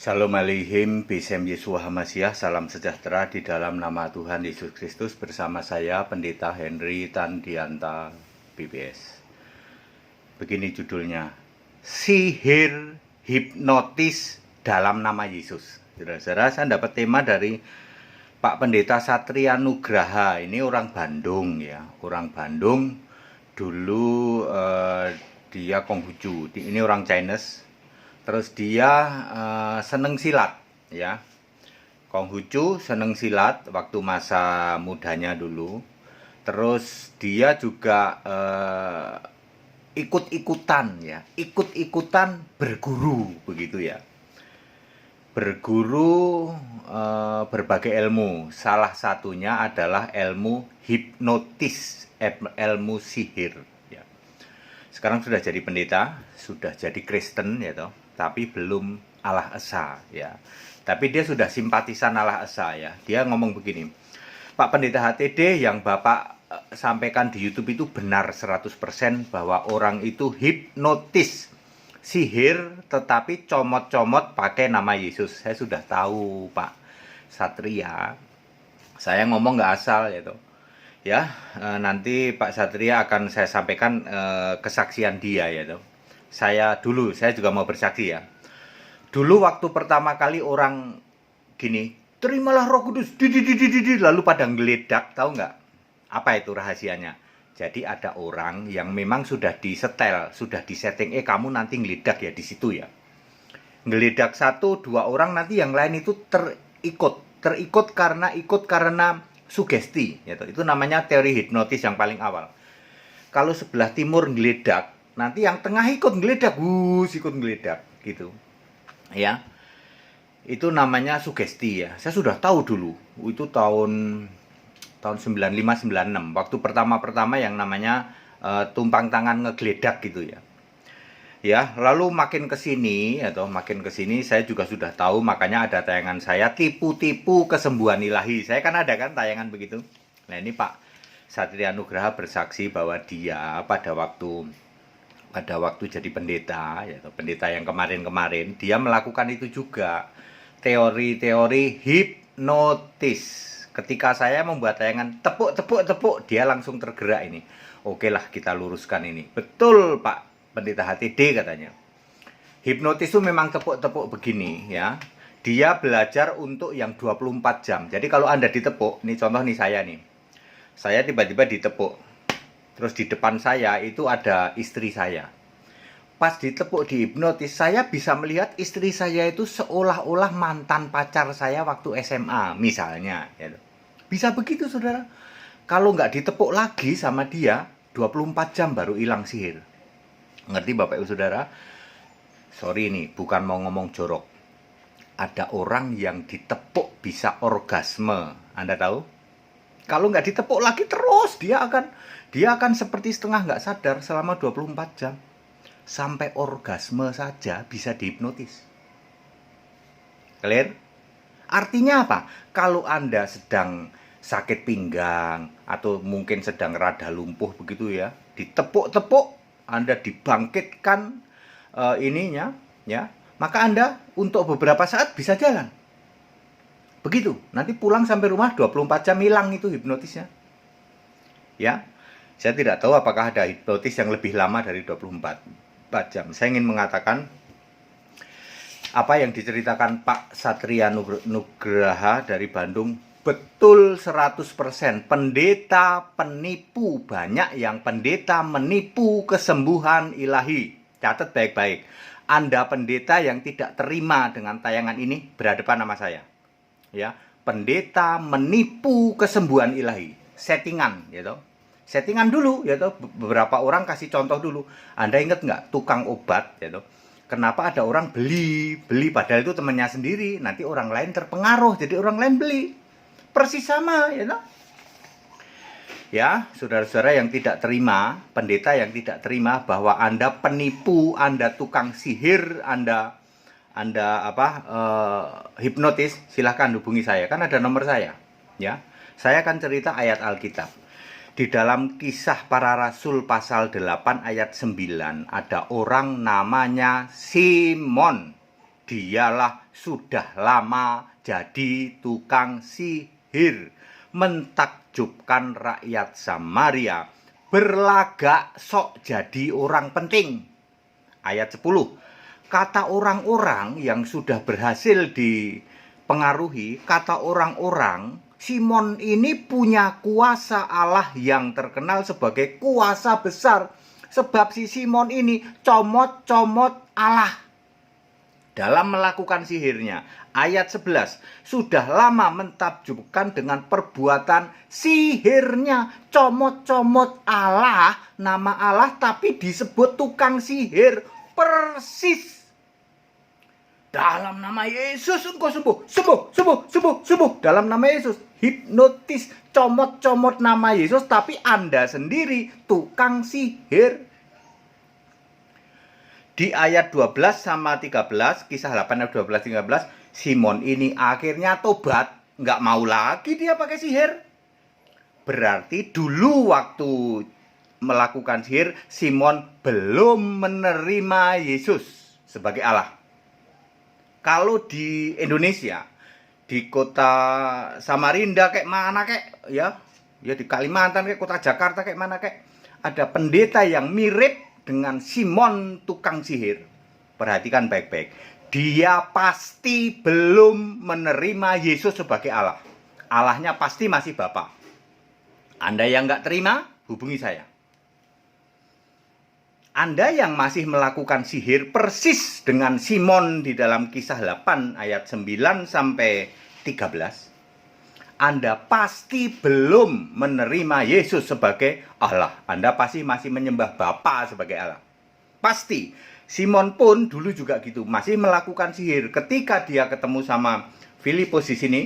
Shalom Aleichem, Besem Yeshua Hamasiah, salam sejahtera di dalam nama Tuhan Yesus Kristus bersama saya Pendeta Henry Tandianta BPS. Begini judulnya, sihir hipnotis dalam nama Yesus. Saudara-saudara, saya dapat tema dari Pak Pendeta Satria Nugraha. Ini orang Bandung ya, orang Bandung. Dulu dia Konghucu, ini orang Chinese. Terus dia seneng silat ya. Konghucu seneng silat waktu masa mudanya dulu. Terus dia juga ikut-ikutan ya, ikut-ikutan berguru begitu ya. Berguru berbagai ilmu. Salah satunya adalah ilmu hipnotis, ilmu sihir ya. Sekarang sudah jadi pendeta, sudah jadi Kristen ya toh. Tapi belum Allah Esa ya. Tapi dia sudah simpatisan Allah Esa ya. Dia ngomong begini, Pak Pendeta HTD yang Bapak sampaikan di YouTube itu benar 100% bahwa orang itu hipnotis, sihir, tetapi comot-comot pakai nama Yesus. Saya sudah tahu Pak Satria. Saya ngomong nggak asal ya toh. Ya, nanti Pak Satria akan saya sampaikan kesaksian dia ya toh. Saya juga mau bersaksi ya. Dulu waktu pertama kali orang gini, terimalah Roh Kudus, lalu pada ngeledak, tahu nggak? Apa itu rahasianya? Jadi ada orang yang memang sudah disetel, sudah disetting, kamu nanti ngeledak ya di situ ya. Ngeledak 1-2 orang, nanti yang lain itu terikut karena sugesti. Ya, itu namanya teori hipnotis yang paling awal. Kalau sebelah timur ngeledak, nanti yang tengah ikut ngeledak gitu. Ya. Itu namanya sugesti ya. Saya sudah tahu dulu. Itu tahun 95-96. Waktu pertama-pertama yang namanya tumpang tangan ngegeledak gitu ya. Ya, lalu makin ke sini saya juga sudah tahu, makanya ada tayangan saya tipu-tipu kesembuhan ilahi. Saya kan ada kan tayangan begitu. Nah, ini Pak Satria Nugraha bersaksi bahwa dia pada waktu jadi pendeta, yaitu pendeta yang kemarin-kemarin, dia melakukan itu juga. Teori-teori hipnotis. Ketika saya membuat tayangan tepuk, dia langsung tergerak ini. Oke lah, kita luruskan ini. Betul Pak Pendeta HTD katanya. Hipnotis itu memang tepuk-tepuk begini ya. Dia belajar untuk yang 24 jam. Jadi kalau Anda ditepuk, ini contoh nih saya nih. Saya tiba-tiba ditepuk. Terus di depan saya itu ada istri saya. Pas ditepuk di hipnotis, saya bisa melihat istri saya itu seolah-olah mantan pacar saya waktu SMA misalnya. Bisa begitu saudara. Kalau nggak ditepuk lagi sama dia, 24 jam baru hilang sihir. Ngerti Bapak Ibu Saudara? Sorry nih, bukan mau ngomong jorok. Ada orang yang ditepuk bisa orgasme. Anda tahu? Kalau nggak ditepuk lagi terus, dia akan seperti setengah nggak sadar selama 24 jam. Sampai orgasme saja bisa dihipnotis. Clear? Artinya apa? Kalau Anda sedang sakit pinggang atau mungkin sedang rada lumpuh begitu ya, ditepuk-tepuk, Anda dibangkitkan ininya ya, maka Anda untuk beberapa saat bisa jalan. Begitu. Nanti pulang sampai rumah 24 jam hilang itu hipnotisnya. Ya. Saya tidak tahu apakah ada hipnotis yang lebih lama dari 24 jam. Saya ingin mengatakan apa yang diceritakan Pak Satria Nugraha dari Bandung betul 100%. Pendeta penipu, banyak yang pendeta menipu kesembuhan ilahi. Catat baik-baik. Anda pendeta yang tidak terima dengan tayangan ini berhadapan sama saya. Ya, pendeta menipu kesembuhan ilahi. Settingan, gitu. Settingan dulu, gitu. Beberapa orang kasih contoh dulu. Anda ingat nggak tukang obat, gitu. Kenapa ada orang beli padahal itu temannya sendiri. Nanti orang lain terpengaruh, jadi orang lain beli. Persis sama, gitu. Ya, saudara-saudara yang tidak terima, pendeta yang tidak terima bahwa Anda penipu, Anda tukang sihir, Anda hipnotis, silahkan hubungi saya, kan ada nomor saya ya. Saya akan cerita ayat Alkitab. Di dalam Kisah Para Rasul pasal 8 ayat 9 ada orang namanya Simon. dialah sudah lama jadi tukang sihir, mentakjubkan rakyat Samaria, berlagak sok jadi orang penting. Ayat 10. Kata orang-orang yang sudah berhasil dipengaruhi, kata orang-orang, Simon ini punya kuasa Allah yang terkenal sebagai kuasa besar. Sebab si Simon ini comot-comot Allah dalam melakukan sihirnya. Ayat 11. Sudah lama mentakjubkan dengan perbuatan sihirnya. Comot-comot Allah, nama Allah, tapi disebut tukang sihir. Persis. Dalam nama Yesus engkau sembuh, sembuh, sembuh, sembuh, sembuh. Dalam nama Yesus. Hipnotis, comot-comot nama Yesus, tapi Anda sendiri tukang sihir. Di ayat 12 sama 13, kisah 8 ayat 12-13, Simon ini akhirnya tobat. Nggak mau lagi dia pakai sihir. Berarti dulu waktu melakukan sihir, Simon belum menerima Yesus sebagai Allah. Kalau di Indonesia, di kota Samarinda kayak mana kayak ya di Kalimantan kayak kota Jakarta kayak mana kayak ada pendeta yang mirip dengan Simon tukang sihir. Perhatikan baik-baik. Dia pasti belum menerima Yesus sebagai Allah. Allahnya pasti masih Bapa. Anda yang nggak terima, hubungi saya. Anda yang masih melakukan sihir persis dengan Simon di dalam kisah 8 ayat 9 sampai 13. Anda pasti belum menerima Yesus sebagai Allah. Anda pasti masih menyembah Bapa sebagai Allah. Pasti. Simon pun dulu juga gitu, masih melakukan sihir. Ketika dia ketemu sama Filipus di sini,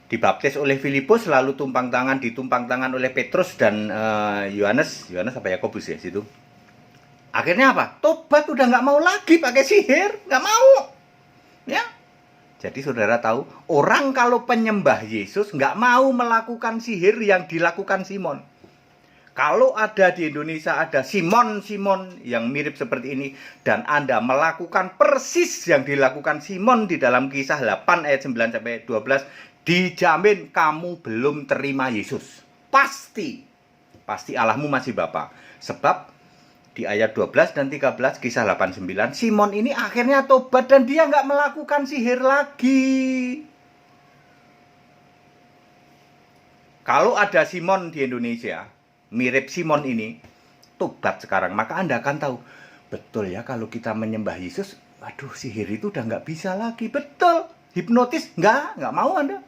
dibaptis oleh Filipus, lalu ditumpang tangan oleh Petrus dan Yohanes apa Yakobus ya situ. Akhirnya apa? Tobat, udah nggak mau lagi pakai sihir, nggak mau. Ya. Jadi saudara tahu, orang kalau penyembah Yesus nggak mau melakukan sihir yang dilakukan Simon. Kalau ada di Indonesia ada Simon yang mirip seperti ini, dan Anda melakukan persis yang dilakukan Simon di dalam kisah 8 ayat 9 sampai 12, dijamin kamu belum terima Yesus. Pasti Allahmu masih Bapa. Sebab di ayat 12 dan 13 kisah 8-9, Simon ini akhirnya tobat dan dia nggak melakukan sihir lagi. Kalau ada Simon di Indonesia, mirip Simon ini, tobat sekarang, maka Anda akan tahu, betul ya kalau kita menyembah Yesus, waduh sihir itu udah nggak bisa lagi. Betul, hipnotis, nggak mau Anda.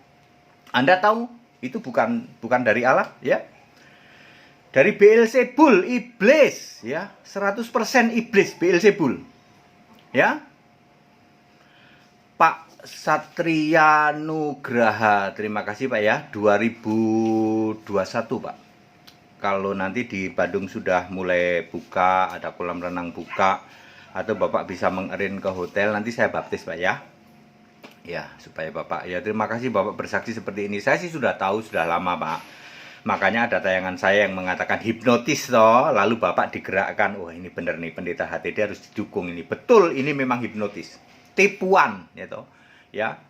Anda tahu, itu bukan dari Allah, ya. Dari Beelzebul, iblis, ya, 100% iblis Beelzebul, ya. Pak Satria Nugraha, terima kasih Pak ya, 2021 Pak. Kalau nanti di Bandung sudah mulai buka, ada kolam renang buka, atau Bapak bisa mengerin ke hotel, nanti saya baptis Pak ya. Ya, supaya Bapak, ya terima kasih Bapak bersaksi seperti ini. Saya sih sudah tahu, sudah lama Pak. Makanya ada tayangan saya yang mengatakan hipnotis toh, lalu Bapak digerakkan, wah ini bener nih pendeta HTD harus didukung ini. Betul, ini memang hipnotis. Tipuan ya toh. Ya,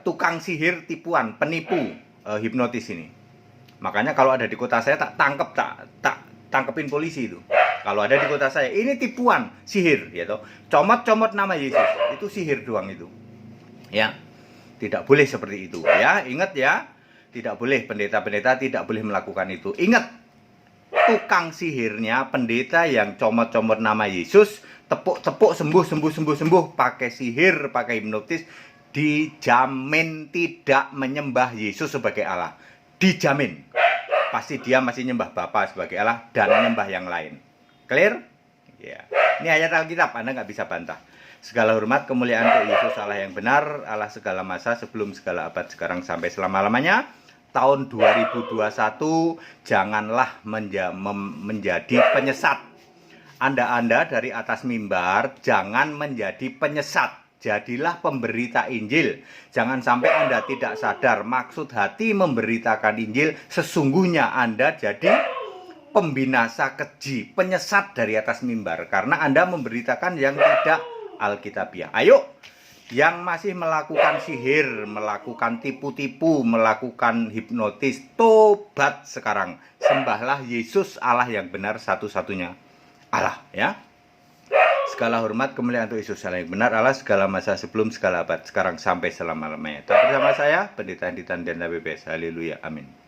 tukang sihir tipuan, penipu hipnotis ini. Makanya kalau ada di kota saya tak tangkepin polisi itu. Kalau ada di kota saya, ini tipuan, sihir ya toh. Comot-comot nama Yesus, itu sihir doang itu. Ya. Tidak boleh seperti itu ya. Ingat ya. Tidak boleh, pendeta-pendeta tidak boleh melakukan itu. Ingat, tukang sihirnya pendeta yang comot-comot nama Yesus, tepuk-tepuk, sembuh, pakai sihir, pakai hipnotis, dijamin tidak menyembah Yesus sebagai Allah. Dijamin. Pasti dia masih nyembah Bapa sebagai Allah dan menyembah yang lain. Clear? Ya. Ini ayat Alkitab, Anda nggak bisa bantah. Segala hormat, kemuliaan untuk Yesus Allah yang benar, Allah segala masa, sebelum segala abad, sekarang sampai selama-lamanya. Tahun 2021 janganlah menjadi penyesat. Anda dari atas mimbar jangan menjadi penyesat. Jadilah pemberita Injil. Jangan sampai Anda tidak sadar maksud hati memberitakan Injil. Sesungguhnya Anda jadi pembinasa keji, penyesat dari atas mimbar. Karena Anda memberitakan yang tidak Alkitabiah. Ayo, Yang masih melakukan sihir, melakukan tipu-tipu, melakukan hipnotis, tobat sekarang. Sembahlah Yesus, Allah yang benar, satu-satunya Allah, ya. Segala hormat kemuliaan untuk Yesus, Allah yang benar, Allah segala masa sebelum segala abad, sekarang sampai selama-lamanya. Tetap bersama saya, Pendeta Hendy Tandenda BPS. Haleluya, amin.